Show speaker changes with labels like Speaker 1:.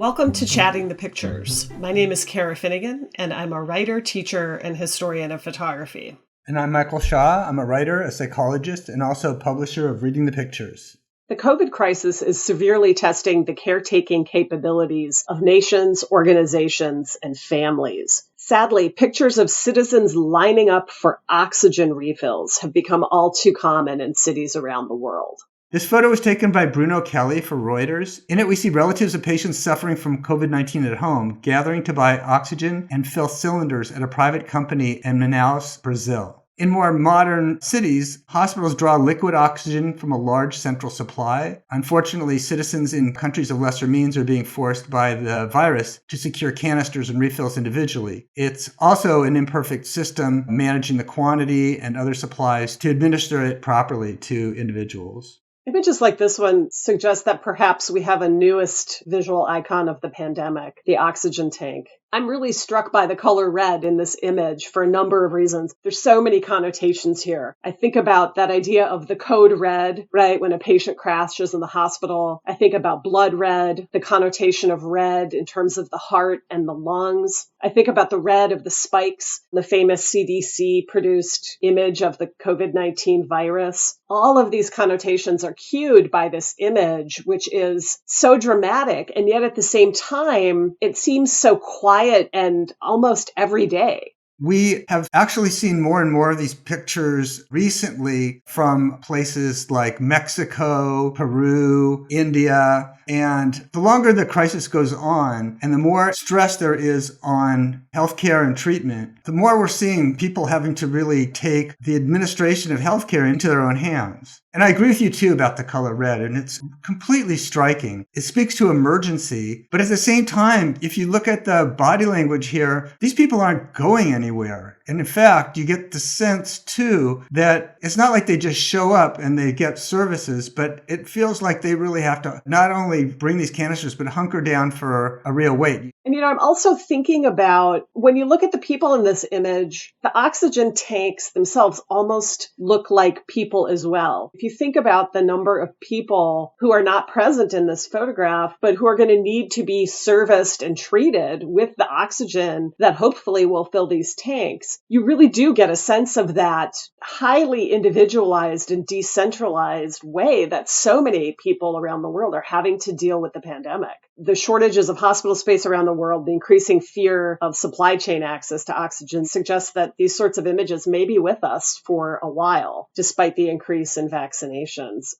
Speaker 1: Welcome to Chatting the Pictures. My name is Cara Finnegan, and I'm a writer, teacher, and historian of photography.
Speaker 2: And I'm Michael Shaw. I'm a writer, a psychologist, and also publisher of Reading the Pictures.
Speaker 1: The COVID crisis is severely testing the caretaking capabilities of nations, organizations, and families. Sadly, pictures of citizens lining up for oxygen refills have become all too common in cities around the world.
Speaker 2: This photo was taken by Bruno Kelly for Reuters. In it, we see relatives of patients suffering from COVID-19 at home gathering to buy oxygen and fill cylinders at a private company in Manaus, Brazil. In more modern cities, hospitals draw liquid oxygen from a large central supply. Unfortunately, citizens in countries of lesser means are being forced by the virus to secure canisters and refills individually. It's also an imperfect system managing the quantity and other supplies to administer it properly to individuals.
Speaker 1: Images like this one suggest that perhaps we have a newest visual icon of the pandemic, the oxygen tank. I'm really struck by the color red in this image for a number of reasons. There's so many connotations here. I think about that idea of the code red, right, when a patient crashes in the hospital. I think about blood red, the connotation of red in terms of the heart and the lungs. I think about the red of the spikes, the famous CDC-produced image of the COVID-19 virus. All of these connotations are cued by this image, which is so dramatic, and yet at the same time, it seems so quiet and almost every day.
Speaker 2: We have actually seen more and more of these pictures recently from places like Mexico, Peru, India. And the longer the crisis goes on and the more stress there is on healthcare and treatment, the more we're seeing people having to really take the administration of healthcare into their own hands. And I agree with you too about the color red, and it's completely striking. It speaks to emergency, but at the same time, if you look at the body language here, these people aren't going anywhere. And in fact, you get the sense too that it's not like they just show up and they get services, but it feels like they really have to not only bring these canisters, but hunker down for a real wait.
Speaker 1: And, I'm also thinking about when you look at the people in this image, the oxygen tanks themselves almost look like people as well. If you think about the number of people who are not present in this photograph, but who are going to need to be serviced and treated with the oxygen that hopefully will fill these tanks, you really do get a sense of that highly individualized and decentralized way that so many people around the world are having to deal with the pandemic. The shortages of hospital space around the world, the increasing fear of supply chain access to oxygen suggests that these sorts of images may be with us for a while, despite the increase in vaccinations.